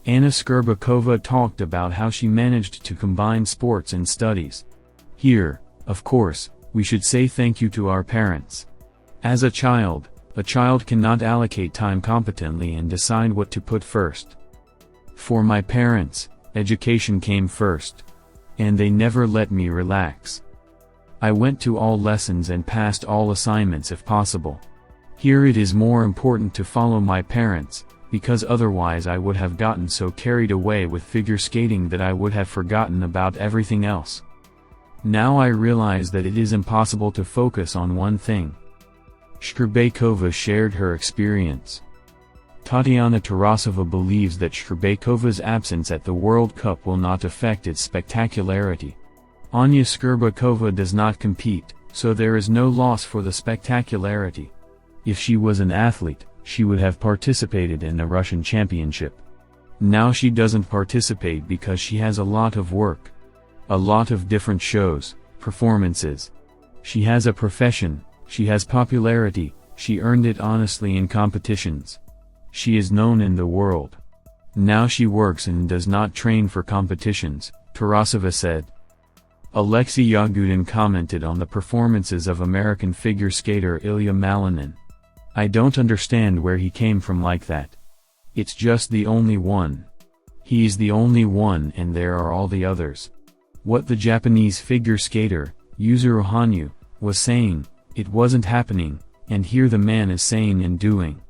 Anna Shcherbakova talked about how she managed to combine sports and studies. Here, of course, we should say thank you to our parents. As a child cannot allocate time competently and decide what to put first. For my parents, education came first. And they never let me relax. I went to all lessons and passed all assignments if possible. Here it is more important to follow my parents, because otherwise I would have gotten so carried away with figure skating that I would have forgotten about everything else. Now I realize that it is impossible to focus on one thing. Shcherbakova shared her experience. Tatiana Tarasova believes that Shcherbakova's absence at the World Cup will not affect its spectacularity. Anya Shcherbakova does not compete, so there is no loss for the spectacularity. If she was an athlete, she would have participated in the Russian championship. Now she doesn't participate because she has a lot of work. A lot of different shows, performances. She has a profession, she has popularity, she earned it honestly in competitions. She is known in the world. Now she works and does not train for competitions, Tarasova said. Alexei Yagudin commented on the performances of American figure skater Ilya Malinin. I don't understand where he came from like that. It's just the only one. He's the only one and there are all the others. What the Japanese figure skater, Yuzuru Hanyu, was saying, it wasn't happening, and here the man is saying and doing.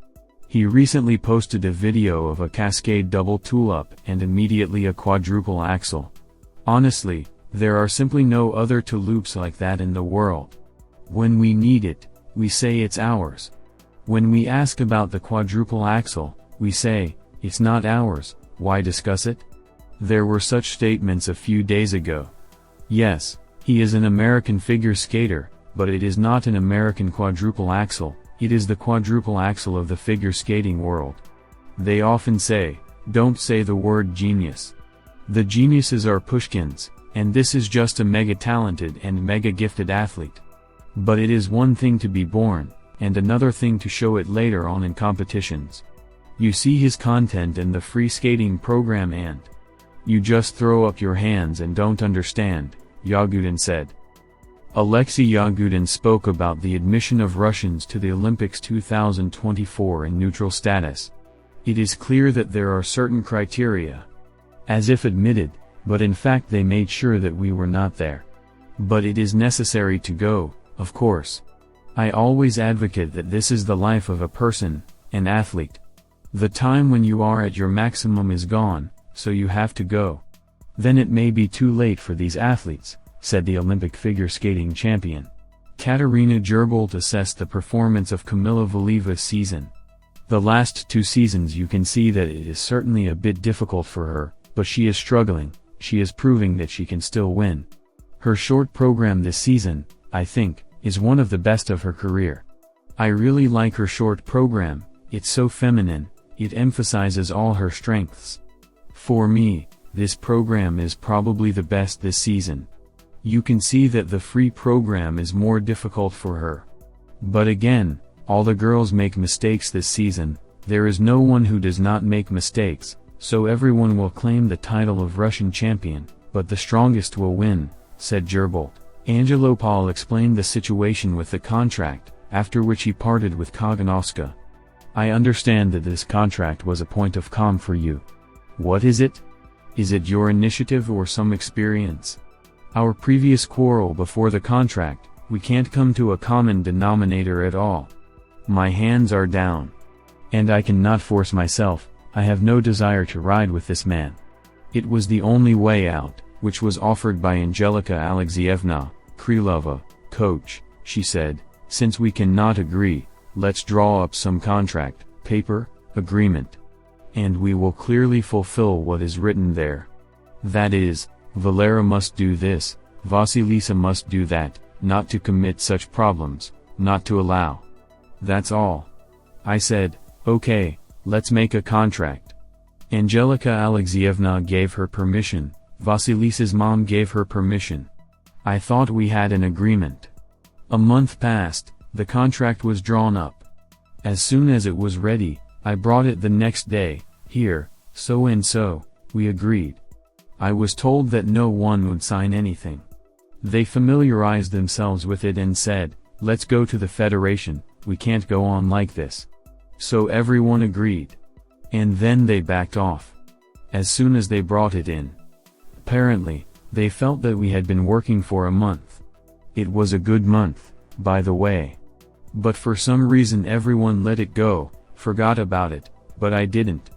He recently posted a video of a cascade double tool-up and immediately a quadruple axel. Honestly, there are simply no other two-loops like that in the world. When we need it, we say it's ours. When we ask about the quadruple axel, we say, it's not ours, why discuss it? There were such statements a few days ago. Yes, he is an American figure skater, but it is not an American quadruple axel. It is the quadruple axel of the figure skating world. They often say, don't say the word genius. The geniuses are Pushkins, and this is just a mega-talented and mega-gifted athlete. But it is one thing to be born, and another thing to show it later on in competitions. You see his content in the free skating program and you just throw up your hands and don't understand, Yagudin said. Alexei Yagudin spoke about the admission of Russians to the Olympics 2024 in neutral status. It is clear that there are certain criteria. As if admitted, but in fact they made sure that we were not there. But it is necessary to go, of course. I always advocate that this is the life of a person, an athlete. The time when you are at your maximum is gone, so you have to go. Then it may be too late for these athletes, said the Olympic figure skating champion. Katerina Gerbolt assessed the performance of Kamila Valieva's season. The last 2 seasons you can see that it is certainly a bit difficult for her, but she is struggling, she is proving that she can still win. Her short program this season, I think, is one of the best of her career. I really like her short program, it's so feminine, it emphasizes all her strengths. For me, this program is probably the best this season. You can see that the free program is more difficult for her. But again, all the girls make mistakes this season, there is no one who does not make mistakes, so everyone will claim the title of Russian champion, but the strongest will win, said Gerbolt. Angelopol explained the situation with the contract, after which he parted with Kaganovska. I understand that this contract was a point of calm for you. What is it? Is it your initiative or some experience? Our previous quarrel before the contract, we can't come to a common denominator at all. My hands are down. And I cannot force myself, I have no desire to ride with this man. It was the only way out, which was offered by Angelika Alexeyevna Krylova, coach, she said, since we cannot agree, let's draw up some contract, paper, agreement. And we will clearly fulfill what is written there. That is, Valera must do this, Vasilisa must do that, not to commit such problems, not to allow. That's all. I said, okay, let's make a contract. Angelika Alexeyevna gave her permission, Vasilisa's mom gave her permission. I thought we had an agreement. A month passed, the contract was drawn up. As soon as it was ready, I brought it the next day, here, So and so, we agreed. I was told that no one would sign anything. They familiarized themselves with it and said, let's go to the Federation, we can't go on like this. So everyone agreed. And then they backed off. As soon as they brought it in. Apparently, they felt that we had been working for a month. It was a good month, by the way. But for some reason everyone let it go, forgot about it, but I didn't.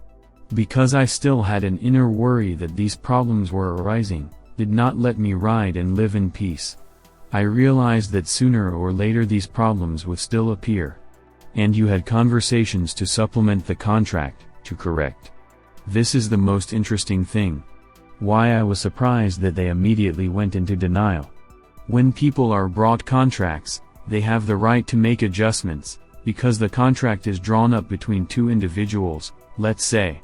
Because I still had an inner worry that these problems were arising, did not let me ride and live in peace. I realized that sooner or later these problems would still appear. And you had conversations to supplement the contract, to correct. This is the most interesting thing. Why I was surprised that they immediately went into denial. When people are brought contracts, they have the right to make adjustments, because the contract is drawn up between two individuals, let's say.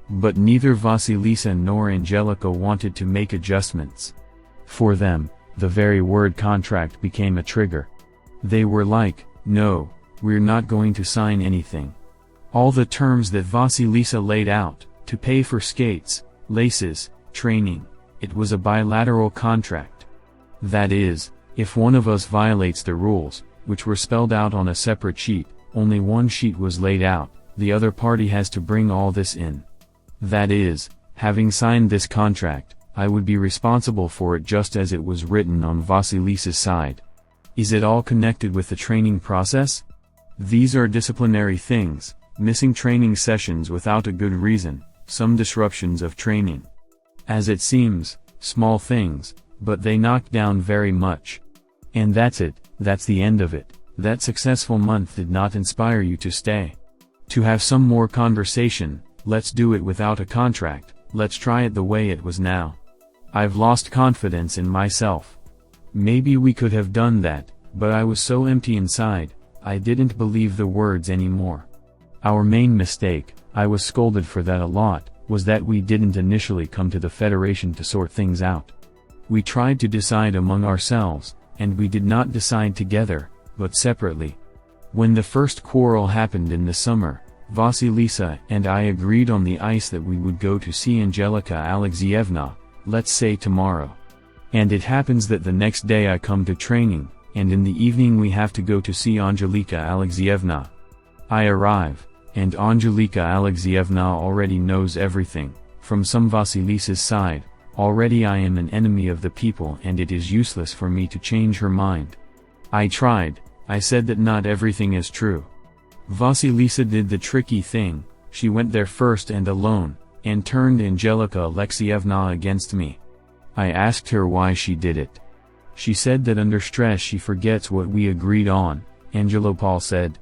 But neither Vasilisa nor Angelica wanted to make adjustments. For them, the very word contract became a trigger. They were like, no, we're not going to sign anything. All the terms that Vasilisa laid out, to pay for skates, laces, training, it was a bilateral contract. That is, if one of us violates the rules, which were spelled out on a separate sheet, only one sheet was laid out, the other party has to bring all this in. That is, having signed this contract, I would be responsible for it just as it was written on Vasilisa's side. Is it all connected with the training process? These are disciplinary things, missing training sessions without a good reason, some disruptions of training. As it seems, small things, but they knock down very much. And that's it, that's the end of it. That successful month did not inspire you to stay. To have some more conversation, let's do it without a contract, let's try it the way it was now. I've lost confidence in myself. Maybe we could have done that, but I was so empty inside, I didn't believe the words anymore. Our main mistake, I was scolded for that a lot, was that we didn't initially come to the Federation to sort things out. We tried to decide among ourselves, and we did not decide together, but separately. When the first quarrel happened in the summer, Vasilisa and I agreed on the ice that we would go to see Angelica Alexeyevna, let's say tomorrow. And it happens that the next day I come to training, and in the evening we have to go to see Angelika Alexeyevna. I arrive, and Angelika Alexeyevna already knows everything, from some Vasilisa's side. Already I am an enemy of the people and it is useless for me to change her mind. I tried, I said that not everything is true. Vasilisa did the tricky thing, she went there first and alone, and turned Angelica Alexeyevna against me. I asked her why she did it. She said that under stress she forgets what we agreed on. Angelopol said,